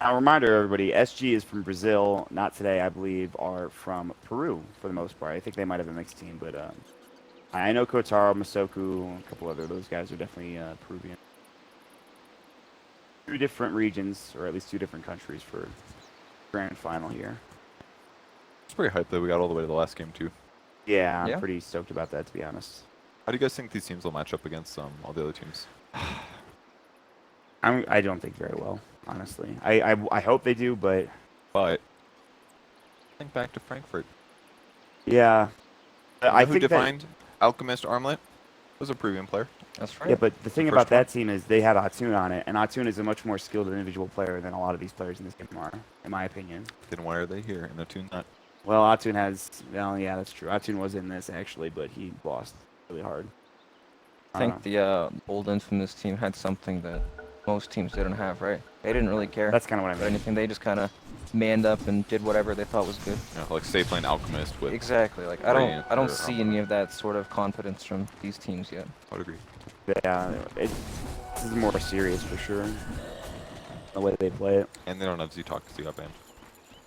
A reminder, everybody, SG is from Brazil. Not today, I believe, are from Peru for the most part. I think they might have a mixed team, but I know Kotaro, Masoku, a couple other those guys are definitely Peruvian. 2 different regions, or at least 2 different countries for grand final here.
It's pretty hyped that we got all the way to the last game, too.
Yeah, I'm
Yeah.
pretty stoked about that, to be honest.
How do you guys think these teams will match up against all the other teams?
I don't think very well, honestly. I hope they do, but
But think back to Frankfurt.
yeah.
You know
I
who
think that,
defined Alchemist Armlet? Was a Premium player.
That's right.
yeah, but the thing
The
about
first one.
that team is they had Atun on it, and Atun is a much more skilled individual player than a lot of these players in this game are, in my opinion.
Then why are they here? And Attune's not.
Well, Atun has, well, yeah, that's true. Atun was in this, actually, but he lost really hard.
I think the old Infamous team had something that most teams didn't have, right? They didn't really care
That's kind of what I
about
mean.
anything. They just kind of manned up and did whatever they thought was good.
You know, like stay playing Alchemist with.
Exactly. Like
Radiant
I don't
or
see any of that sort of confidence from these teams yet.
I would agree.
Yeah, this is more serious for sure. The way they play it.
And they don't have Z-Talk because you got banned.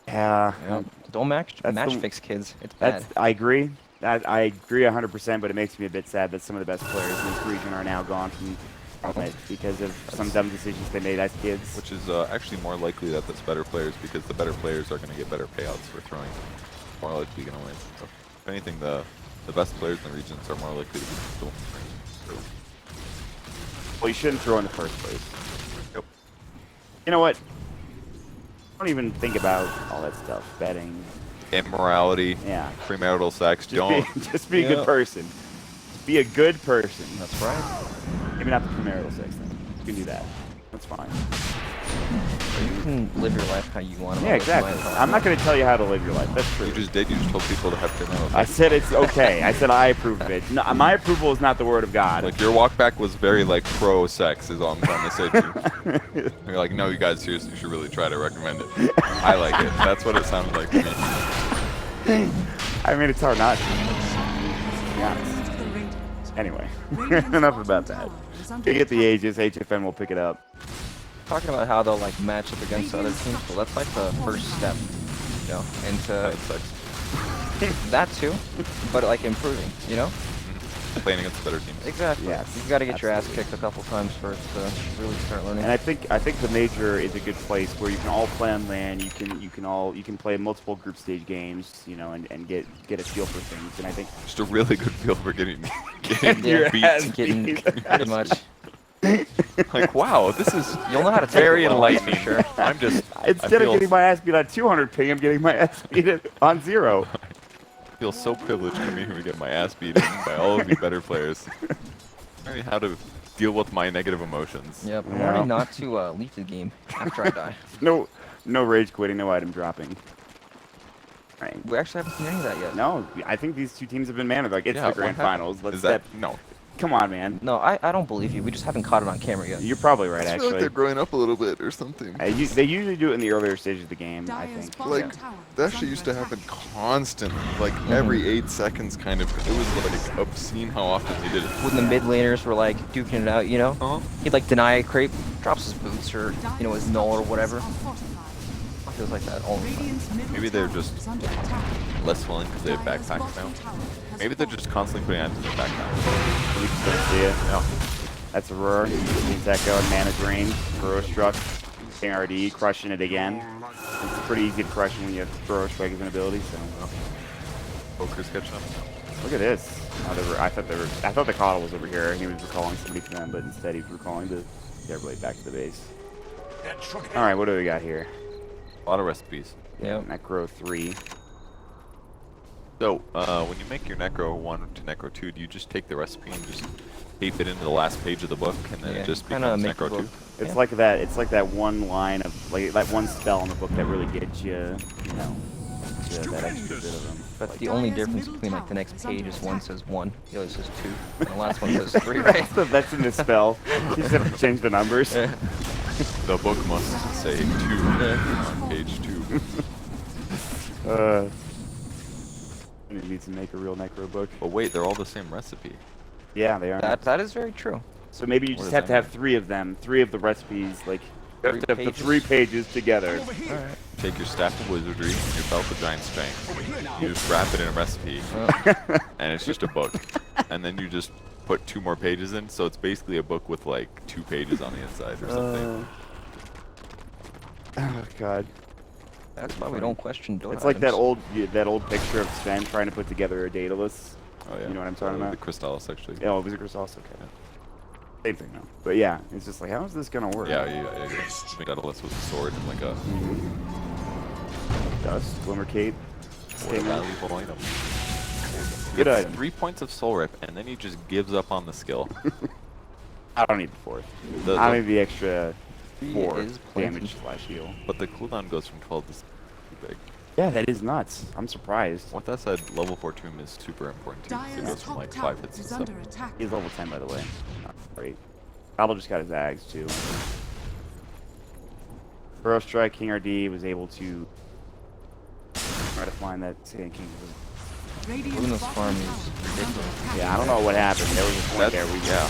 Yeah,
Yeah. Don't match
That's the-
fix kids. It's bad.
I agree. I agree 100%, but it makes me a bit sad that some of the best players in this region are now gone from it because of some dumb decisions they made as kids.
Which is actually more likely that that's better players because the better players are going to get better payouts for throwing. More likely going to win. So, if anything, the best players in the regions are more likely to be still.
Well, you shouldn't throw in the first place.
Yep.
You know what? Don't even think about all that stuff. Betting.
Immorality,
Yeah.
premarital sex, don't.
Just be a
Yeah.
good person. Just be a good person.
That's right.
Maybe not the premarital sex thing. You can do that. That's fine.
You can live your life how you want.
Yeah, exactly. I'm not going to tell you how to live your life. That's true.
You just did. You just told people to have premarital
I
sex.
said it's okay. I said I approve of it. No, my approval is not the word of God.
Like your walk back was very like pro sex is all I'm trying to say to you. You're like, no, you guys seriously should really try to recommend it. I like it. That's what it sounded like to me.
I mean, it's hard not to. Be honest.
The radiant.
Anyway,
Radiant's
enough
bottom
about that.
tower is under
You get the
attack.
ages, HFN will pick it up.
Talking about how they'll like match up against other teams. Well, that's like the first step, you know, into
That sucks.
that too, but like improving, you know.
Playing against better teams.
Exactly.
Yes,
You've got to get your ass
absolutely.
kicked a couple times first to really start learning.
And I think the major is a good place where you can all play on LAN. You can play multiple group stage games, you know, and get a feel for things. And I think
Just a really good feel for getting
Yeah,
beat.
ass
getting
beat.
pretty much.
Like, wow, this is
You'll know how to take
very
it well,
enlightening.
for sure.
I'm just
Instead of getting my ass beat on 200 ping, I'm getting my ass beat on 0.
I feel so privileged coming here to get my ass beaten by all of you better players. Learning how to deal with my negative emotions.
Yep, I'm
Yeah.
learning not to leave the game after I die.
No rage quitting, no item dropping. Right.
We actually haven't seen any of that yet.
No, I think these two teams have been mannered. Like, it's
Yeah,
the grand
what happened?
finals. Let's
Is that
step.
no?
Come on, man.
No, I don't believe you. We just haven't caught it on camera yet.
You're probably right,
I feel like
actually.
they're growing up a little bit or something.
They usually do it in the earlier stages of the game, I
Dyer's
think.
bottom
Like,
tower
that
is
shit
under
used to
attack.
happen constantly, like every 8 seconds, kind of. It was like obscene how often they did it.
When the mid laners were like duking it out, you know?
Uh-huh.
He'd like deny a creep, drops his boots or, you know, his null or whatever.
Dyer's are fortified.
Feels like that all the time.
Radiant's middle
Maybe they're
tower
just
is under attack.
Less willing because they have
Dyer's
backpacks now.
bottom tower has
Maybe they're
fallen.
just constantly putting items in their backpack.
You can still see it.
Yeah.
That's Aurora. Means Echo and Mana Drain. Burrow Struck. King RD crushing it again. It's pretty easy to crush when you have Burrow Strike as an ability, so.
Poker's catching up.
Look at this. Oh, I thought the Coddle was over here and he was recalling somebody to them, but instead he's recalling the Everblade back to the base. Alright, what do we got here?
A lot of recipes.
Yeah.
Necro 3.
So, when you make your Necro 1 to Necro 2, do you just take the recipe and just tape it into the last page of the book, and then
Yeah,
it just
kinda
becomes
make the
Necro 2?
book.
It's
Yeah.
like that. It's like that one line of that one spell in the book that really gets you, you know, gets you that extra bit of them.
But the only
Dyer's
difference
middle
between like the
tower
next
is under
page is one
attack.
says 1, the other says 2, and the last one says 3, right?
That's in the spell. You just have to change the numbers.
Yeah.
The book must say 2 on page 2.
We need to make a real Necro book.
But wait, they're all the same recipe.
Yeah, they are.
That is very true.
So maybe you
What
just
does
have
that
to have
mean?
3 of them, 3 of the recipes, like you have to have the
pages.
3 pages together.
Alright.
Take your Staff of Wizardry and your Belt of Giant Strength. You just wrap it in a recipe, and it's just a book. And then you just put 2 more pages in, so it's basically a book with like 2 pages on the inside or something.
Oh god.
That's why we don't question Dota
It's like that
items.
old picture of Sven trying to put together a Daedalus.
Oh yeah.
You know what I'm talking about?
The Crystallis, actually.
Oh, it was a Chrysalis, okay. Same thing though. But yeah, it's just like, how is this gonna work?
Yeah, I agree. Daedalus was a sword and like a
Dust, Glimmercate,
what a
Stinger.
valuable item.
Good
Gets
item.
3 points of Soul Rip, and then he just gives up on the skill.
I don't need the 4th.
The-
I need the extra
He
4
is plenty.
damage slash heal.
But the cooldown goes from 12 to 6. Big.
Yeah, that is nuts. I'm surprised.
With that said, level 4 tomb is super important too. 'Cause it
Dyer's
goes from
top
like
tower
5 hits to
is
7.
under attack.
He's level 10, by the way. Not great. Cobble just got his Zags, too. Burrow Strike, King RD was able to try to find that Sand King.
Radiant's
Luna's
bottom
farm
tower
is
is under attack.
Yeah, I don't know what happened. There was a point there. We
yeah.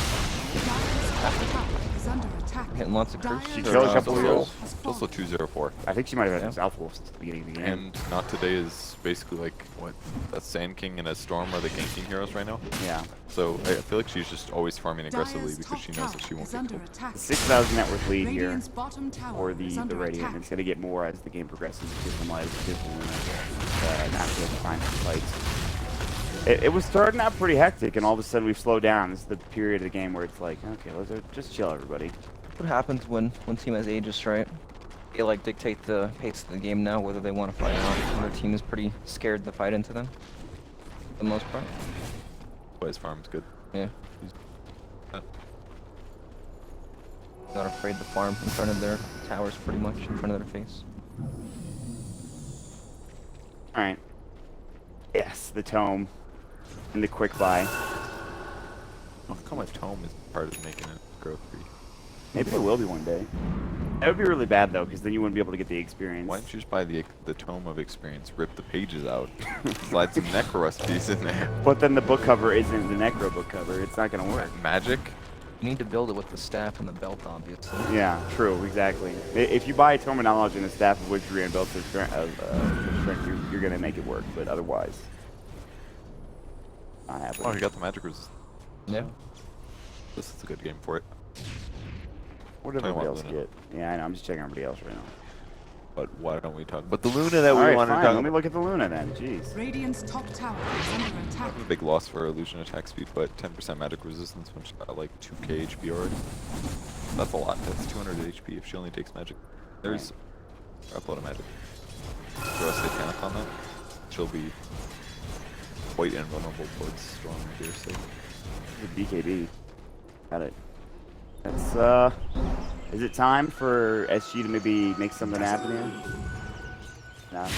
Dyer's top tower is under attack.
Hitting lots of creeps.
Dyer's
She killed a
bottom
couple of
tower
heroes.
has
It's also
fallen.
204.
I think she might have had
Yeah.
some South Wolves at the beginning of the game.
And Not Today is basically like what a Sand King and a Storm are the ganking heroes right now.
Yeah.
So I feel like she's just always farming aggressively
Dyer's
because
top
she knows that
tower
she won't
is
get
under
killed.
attack.
The 6,000 net worth lead here
Radiant's bottom tower
for
is
the
under
Radiant.
attack.
It's going to get more as the game progresses. Because the lives give not to find some fights. It was starting out pretty hectic, and all of a sudden we've slowed down. This is the period of the game where it's like, okay, let's just chill, everybody.
What happens when team has Aegis, right? They like dictate the pace of the game now, whether they want to fight or not. And their team is pretty scared to fight into them, for the most part.
But his farm's good.
Yeah.
Uh,
Not afraid to farm in front of their towers, pretty much in front of their face.
All right. Yes, the tome and the quick buy.
How come my tome is part of making it grow 3?
Maybe it will be one day. That would be really bad though, because then you wouldn't be able to get the experience.
Why don't you just buy the Tome of Experience, rip the pages out, slide some necro recipes in there?
But then the book cover isn't the Necro book cover. It's not gonna work.
Magic?
You need to build it with the staff and the belt, obviously.
Yeah, true, exactly. If you buy a Tome of Knowledge and a Staff of Wizardry and Belt of Strength, you're gonna make it work. But otherwise, not happening.
Oh, you got the magic resist.
Yeah.
This is a good game for it.
What did
I
everybody
want
else
Luna.
get? Yeah, I know. I'm just checking everybody else right now.
But why don't we talk about the Luna that
All
we
right,
want to
fine.
talk
Let me
about?
look at the Luna then. Jeez.
Radiant's top tower is under attack.
A big loss for illusion attack speed, but 10% magic resistance, which got like 2k HP already. That's a lot. That's 200 HP if she only takes magic. There's a upload of magic. Throw a satanic on that. She'll be quite invulnerable towards strong gear sake.
The BKB. Got it. That's is it time for SG to maybe make something happen here? Nah.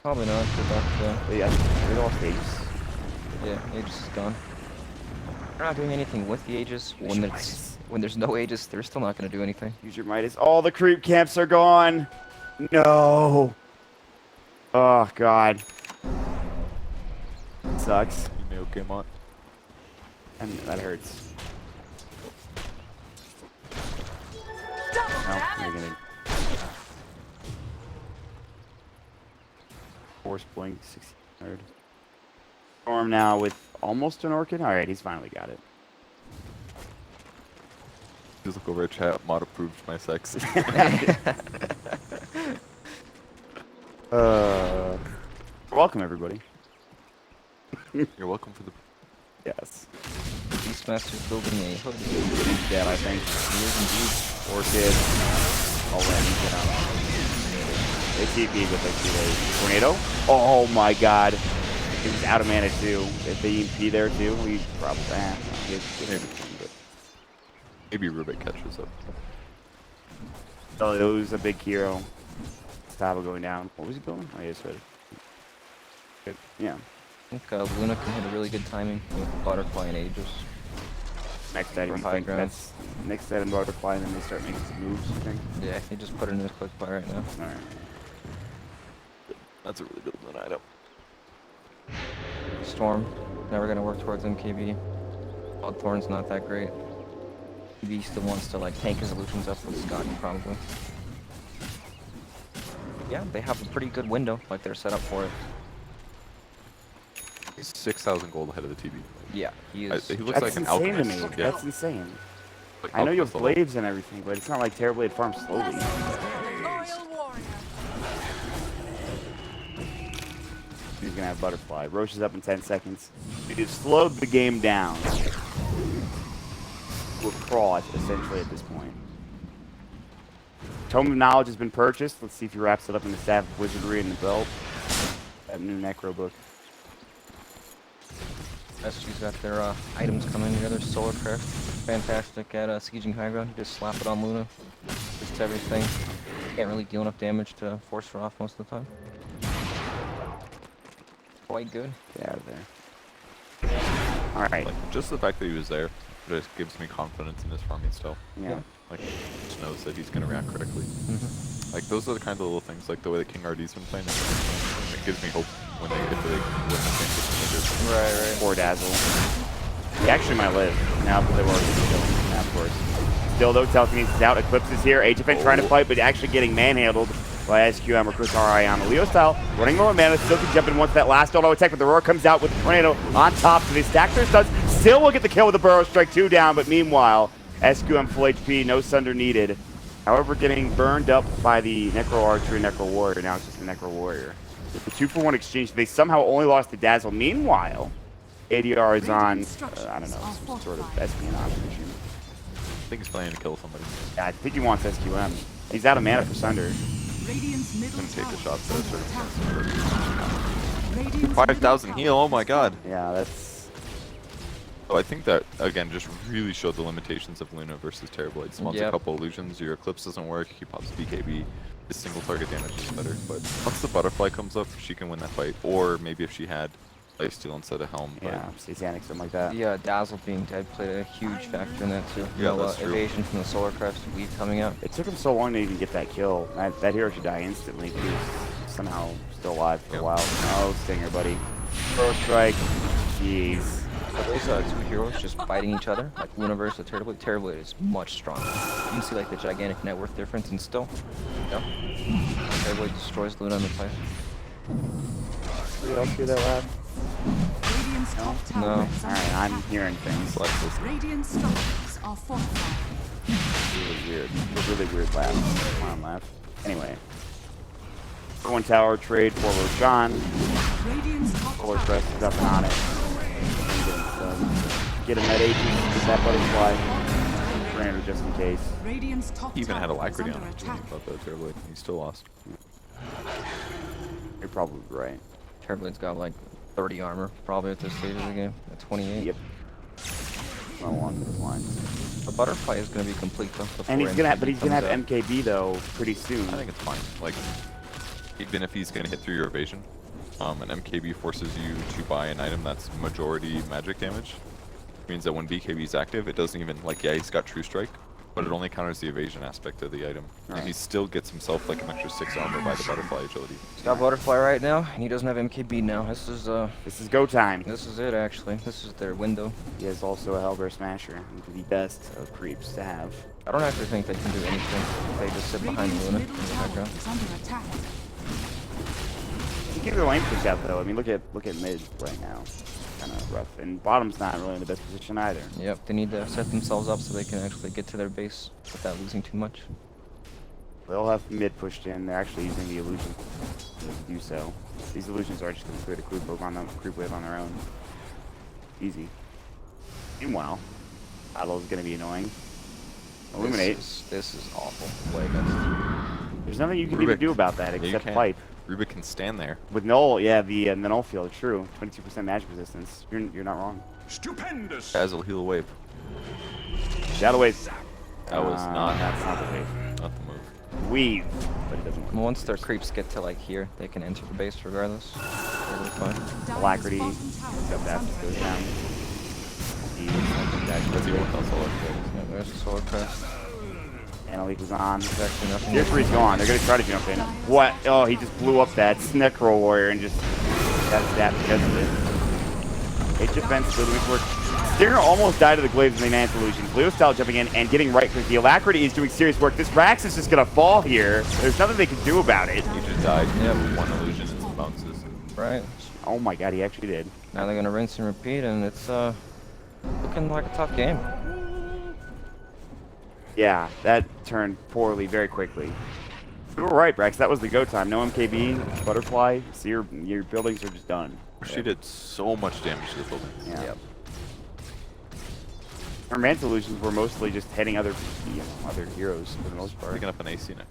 Probably not. Good luck, though.
Yeah, we lost Aegis.
Yeah, Aegis is gone. They're not doing anything with the Aegis. When there's no Aegis, they're still not going to do anything.
Use your Midas. All the creep camps are gone. No. Oh, God. Sucks.
You may okay, Mont.
And that hurts.
Double
No,
damage.
you're gonna... Force blink, 1600. Storm now with almost an Orchid. Alright, he's finally got it.
Just look over at chat. Mod approved my sex.
Welcome, everybody.
You're welcome for the.
Yes.
Beastmaster's building a hood.
Yeah, I think.
He is indeed.
Orchid. Already down. They TP with like 2 Tornado. Oh my god. He was out of mana too. If they EMP there too, we probably
Maybe Rubik catches up.
So it was a big hero. Stavo going down. What was he building? Oh, yes, right. Good. Yeah.
I think Luna can hit a really good timing with Butterfly and Aegis.
Next item,
For
I
high
think
ground.
that's next item Butterfly, and then they start making some moves, I think.
Yeah, he just put it in his quick buy right now.
Alright.
That's a really good Luna item.
Storm, never gonna work towards MKB. Bloodthorn's not that great. He still wants to like tank his illusions up with Scott probably. Yeah, they have a pretty good window, like they're set up for it.
He's 6,000 gold ahead of the TB.
Yeah, he is.
He looks
That's
like an
insane to
alchemist.
me.
Yeah.
That's insane.
Like
I know you have
alchemist level.
blades and everything, but it's not like Terrorblade farms slowly.
Loyal warrior.
He's gonna have Butterfly. Roche is up in 10 seconds. He's slowed the game down to a crawl, essentially, at this point. Tome of Knowledge has been purchased. Let's see if he wraps it up in the Staff of Wizardry and the belt. That new Necro book.
SG's got their items coming together. Solar Craft, fantastic at sieging high ground. You just slap it on Luna. Just everything. Can't really deal enough damage to force her off most of the time. Quite good.
Get out of there. Alright.
Like, just the fact that he was there just gives me confidence in his farming style.
Yeah.
Like, just knows that he's gonna react correctly. Like, those are the kind of little things, like the way that King RD's been playing. It gives me hope when they win the game.
Right.
Poor Dazzle. He actually might live now that they were killed afterwards. Still though, telekinesis is out. Eclipse is here. HFN trying to fight, but actually getting manhandled by SQM or Chris Ariana. Leo style, running more mana, still can jump in once that last auto attack, but the Roar comes out with the Tornado on top. So they stack their studs. Still will get the kill with the Burrow Strike 2 down, but meanwhile, SQM full HP, no Sunder needed. However, getting burned up by the Necro Archer and Necro Warrior. Now it's just the Necro Warrior. With the 2-for-1 exchange, they somehow only lost to Dazzle. Meanwhile, ADR is on, I don't know, some sort of espionage mission.
I think he's planning to kill somebody.
Yeah, I think he wants SQM. He's out of mana for Sunder.
Radiant's middle
Gonna take the
tower
shots
is
at a
under
certain
attack. Radiant's
5,000
middle
heal,
tower
oh my
is
god.
Yeah, that's...
So I think that, again, just really showed the limitations of Luna versus Terrorblade. Spawns a
Yep.
couple illusions, your Eclipse doesn't work, he pops BKB. His single target damage is better, but once the Butterfly comes up, she can win that fight. Or maybe if she had Lifesteal instead of Helm. But
Yeah, Satanic, something like that.
The Dazzle being dead played a huge factor in that too.
Yeah, that's true.
Evasion from the Solar Craft's weave coming out.
It took him so long to even get that kill. That hero should die instantly. He was somehow still alive for a while. Oh, Stinger, buddy. Burrow Strike. Jeez.
Those two heroes just fighting each other, like Luna versus Terrorblade. Terrorblade is much stronger. You can see like the gigantic net worth difference, and still, Terrorblade destroys Luna in the fight.
Did I do that loud?
Radiant's top tower
No.
is under
Alright, I'm
attack.
hearing things.
Like this.
Radiant structures are fortified.
Really weird. A really weird laugh. Come on, laugh. Anyway. One tower trade for Roshan.
Radiant's top
Solar
tower
Crest is up and on it. Get him that agent, get that Butterfly. tornado just in case.
Radiant's top
He even had
tower is
Alacrity
under
on him.
attack.
About that Terrorblade. He still lost.
You're probably right.
Terrorblade's got like 30 armor, probably at this stage of the game, at 28.
Yep. Well, along those lines.
The butterfly is going to be complete though. before
And he's gonna, but
MKB
he's gonna have
comes out.
MKB though pretty soon.
I think it's fine. Like, even if he's gonna hit through your evasion, and MKB forces you to buy an item that's majority magic damage, means that when BKB is active, it doesn't even, like, yeah, he's got True Strike, but it only counters the evasion aspect of the item.
Right.
And he still gets himself like an extra 6 armor by the butterfly agility.
He's got butterfly right now, and he doesn't have MKB now. This
This is go time.
is it actually. This is their window.
He is also a Hellbear Smasher, the best of creeps to have.
I don't actually think they can do anything. They just sit behind
Radiant's
Luna in
middle
the
tower
background.
is under attack.
You give the lane push out though. I mean, look at mid right now. Kind of rough, and bottom's not really in the best position either.
Yep, they need to set themselves up so they can actually get to their base without losing too much.
They'll have mid pushed in. They're actually using the illusion to do so. These illusions are just going to create a creep wave on their own. Easy. Meanwhile, battle is going to be annoying. Illuminate.
This is awful. Play against.
There's nothing you can
Rubik.
even do about that
Yeah, you
except
can.
pipe.
Rubik can stand there.
With null, yeah, the null field, true. 22% magic resistance. You're not wrong.
Stupendous.
Dazzle, heal wave.
Shadow wave.
That was not
That's not the wave.
not the move.
Weave, but it doesn't work.
Once their creeps get to like here, they can enter the base regardless. Totally fine.
Dire's
Alacrity.
bottom tower
Except
is
that
under
goes
attack.
down.
Let's see what else I'll
Yeah, there's the solar crest.
Anna was on.
There's actually nothing.
Tier 3's gone. They're going to try to jump in. What? Oh, he just blew up that Necro Warrior and just got that because of it. H defense really weak work. Stinger almost died to the Glaives and the Nance Illusions. Leo style jumping in and getting right because the Alacrity is doing serious work. This Rax is just going to fall here. There's nothing they can do about it.
He just died.
Yep.
One illusion and some bounces.
Right.
Oh my god, he actually did.
Now they're gonna rinse and repeat, and it's looking like a tough game.
Yeah, that turned poorly very quickly. You were right, Brax. That was the go time. No MKB, Butterfly. So your buildings are just done.
She did so much damage to the building.
Yeah.
Yep.
Her Manta Illusions were mostly just hitting other heroes for the most part.
Picking up an AC now.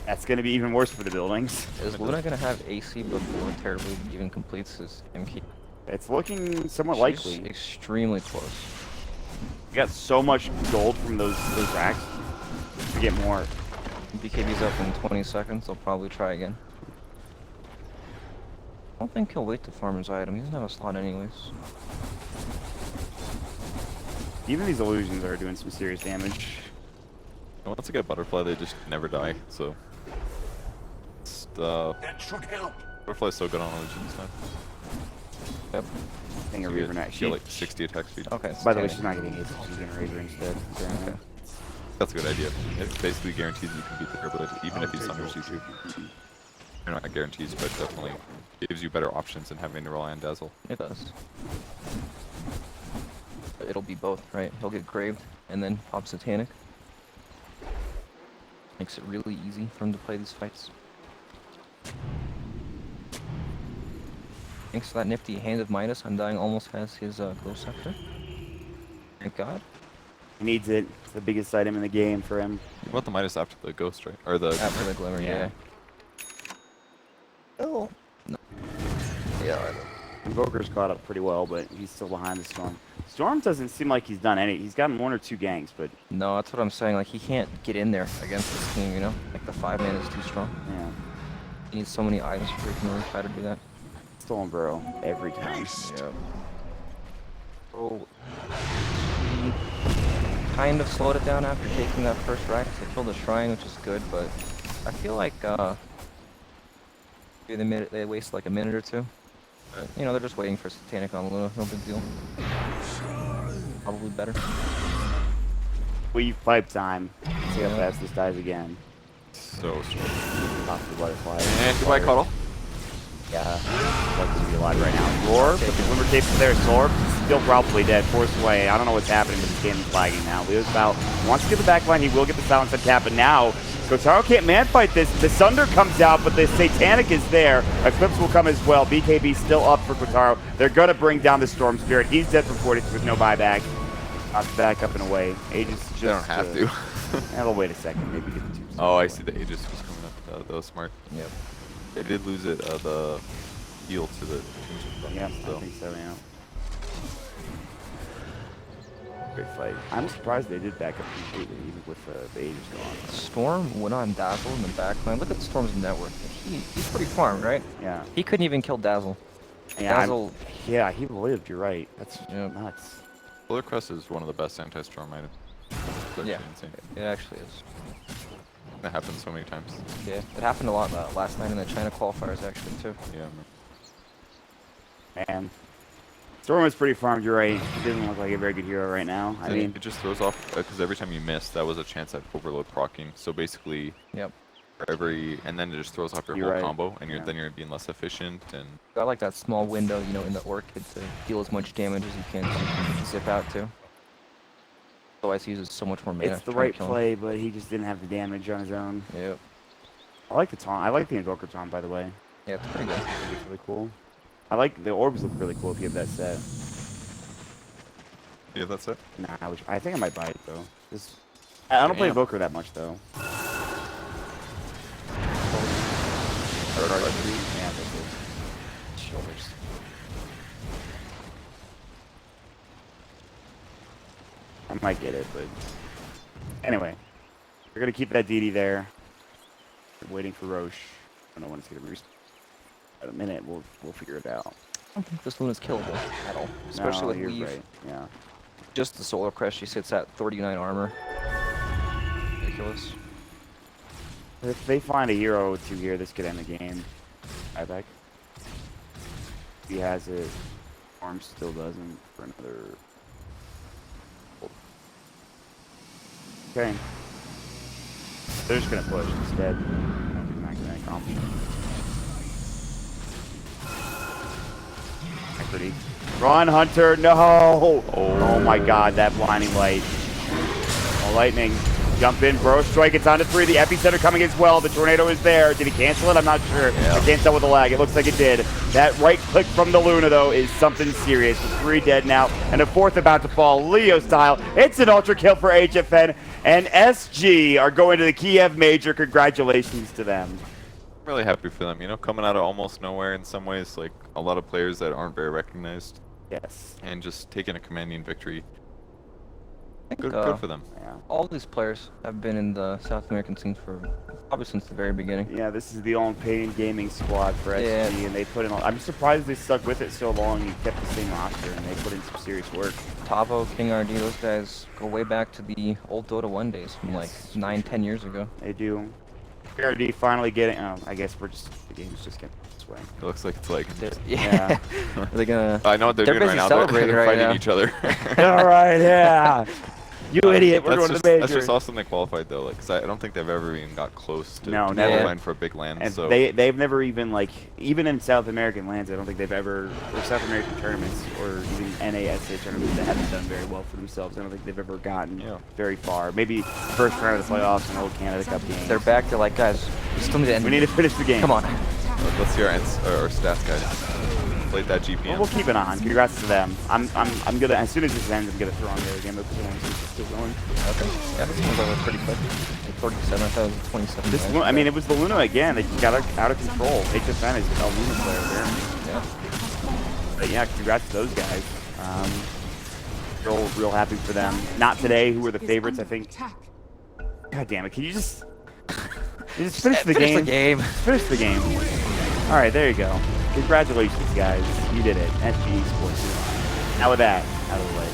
That's going to be even worse for the buildings.
Is Luna gonna have AC before Terribly even completes his MK?
It's looking somewhat
She's
likely.
extremely close.
We got so much gold from those racks. We get more.
BKB's up in 20 seconds. They'll probably try again. I don't think he'll wait to farm his item. He doesn't have a slot anyways.
Even these illusions are doing some serious damage.
And once I get Butterfly, they just never die, so... It's,
That should help.
Butterfly's so good on illusions now.
Yep.
Thing a
So
Reaver
you
Knight.
get like 60 attack speed.
Okay. it's
By the way,
10.
she's not getting hit. She's getting Razor instead. apparently.
Okay.
That's a good idea. It basically guarantees you can beat the Terrorblade, even if he sunders you too. You're not guarantees, but definitely gives you better options than having to rely on Dazzle.
It does. It'll be both, right? He'll get graved and then pop Satanic. Makes it really easy for him to play these fights. Thanks to that nifty Hand of Midas, Undying almost has his Glow Scepter. Thank God.
He needs it. It's the biggest item in the game for him.
What about the Midas after the Ghost, right? Or the...
After the Glimmer, yeah. Oh. No. Yeah,
Invoker's caught up pretty well, but he's still behind the Storm. Storm doesn't seem like he's done any. He's gotten 1 or 2 ganks, but
no, that's what I'm saying. Like, he can't get in there against this team, you know? Like, the 5-man is too strong.
yeah.
He needs so many items before he can really try to do that.
Stolen Burrow every time.
Yep. Oh. He kind of slowed it down after taking that first rack. They killed the shrine, which is good, but I feel like maybe they wasted like a minute or two. But, you know, they're just waiting for Satanic on Luna. No big deal. Probably better.
Weave pipe time. See how fast this dies again.
So strong.
Off the Butterfly.
And goodbye, Cuddle.
Yeah. Like to be alive right now. Roar, but the Glimmer Cape's there. Sorb, still probably dead. Forced away. I don't know what's happening, but this game is lagging now. Leo's about wants to get the back line. He will get the silence on cap, but now Kotaro can't man fight this. The Sunder comes out, but the Satanic is there. Eclipse will come as well. BKB still up for Kotaro. They're going to bring down the Storm Spirit. He's dead for 42 with no buyback. Not to back up and away. Aegis just.
They don't have to.
Yeah, they'll wait a second. Maybe get the 2.
Oh, I see the Aegis was coming up. That was smart.
Yep.
They did lose it, the heal to the
Yeah,
still.
I think so, yeah. Great fight. I'm surprised they did back up completely, even with the Aegis gone.
Storm went on Dazzle in the backline. Look at Storm's network. He's pretty farmed, right?
Yeah.
He couldn't even kill Dazzle.
Yeah,
Dazzle.
yeah, he lived, you're right. That's
Yep.
nuts.
Polar Crest is one of the best anti-storm items. It's actually
Yeah.
insane.
It actually is.
That happens so many times.
Yeah, it happened a lot last night in the China qualifiers actually too.
Yeah.
Man. Storm was pretty farmed, you're right. He didn't look like a very good hero right now. I mean,
it just throws off because every time you miss, that was a chance at overload proccing. So basically,
Yep.
for and then it just throws off your
You're
whole
right.
combo, and
Yeah.
then you're being less efficient. And
Got like that small window, you know, in the Orchid to deal as much damage as you can so you can zip out to. Otherwise he uses so much more mana.
it's
to
the
try and
right
kill him.
play, but he just didn't have the damage on his own.
Yep.
I like the taunt. I like the Invoker taunt, by the way.
Yeah, it's pretty good.
It's really cool. I like the orbs look really cool if you have that set.
yeah, that's it.
Nah, I think I might buy it though. I don't play
Damn.
Invoker that much though. Yeah, that's it.
Shoulders.
I might get it, but anyway, we're gonna keep that DD there. We're waiting for Roche. I don't know when it's gonna restart. In a minute, we'll figure it out.
I don't think this Luna's killable at all. Especially
No,
with
you're
Weave.
right. Yeah.
Just the Solar Crest, she sits at 39 armor. Ridiculous.
If they find a hero or 2 here, this could end the game. I bet. He has it. Arm still doesn't for another. Okay. They're just gonna push instead. He's not gonna accomplish. Pretty. Run, Hunter! No! Oh my God! That blinding light. Oh, lightning. Jump in, bro. Strike. It's on to 3. The epicenter coming as well. The tornado is there. Did he cancel it? I'm not sure.
Yeah.
I can't tell with the lag. It looks like it did. That right click from the Luna, though, is something serious. With 3 dead now, and a 4th about to fall. Leo style. It's an ultra kill for HFN. And SG are going to the Kiev Major. Congratulations to them.
I'm really happy for them. You know, coming out of almost nowhere in some ways, like a lot of players that aren't very recognized,
Yes.
and just taking a commanding victory.
I think,
Good for them.
Yeah.
all these players have been in the South American scene for probably since the very beginning.
Yeah, this is the All Pain Gaming squad for SG,
Yeah.
and they put in. I'm surprised they stuck with it so long and kept the same roster, and they put in some serious work.
Tavo, King RD, those guys go way back to the old Dota 1 days from like 9-10 years ago.
They do. RD finally getting. Oh, I guess the game's just getting this way.
It looks like it's like.
Yeah. Are they gonna?
I know what they're doing
busy
right now.
celebrating
They're
right
fighting
now.
each other.
All right, yeah. You idiot! We're
That's
going
just,
to the major.
That's just awesome they qualified though, like, 'cause I don't think they've ever even got close to
No,
to
never.
qualifying for a big land.
And
So
they've never even even in South American lands, I don't think they've ever, or South American tournaments, or even NASA tournaments, they haven't done very well for themselves. I don't think they've ever gotten very far. Maybe first round of the playoffs and old Canada Cup games.
They're back to like, guys, we still need to end.
We need to finish the game.
Come on.
let's see our stats, guys. Played that GPM.
Well, we'll keep it on. Congrats to them. I'm gonna, as soon as this ends, I'm gonna throw on the other game because I want to see if it's still going.
Okay. Yeah, this one's over pretty quick. Like 47, I thought it was 27.
This, I mean, it was the Luna again. They got out of control. HFN is a Luna player there.
Yeah.
But yeah, congrats to those guys. Real happy for them. Not today, who were the favorites, I think. God damn it, can you just finish the game?
Finish the game.
Finish the game. All right, there you go. Congratulations, guys. You did it. SG Sports. Now with that out of the way.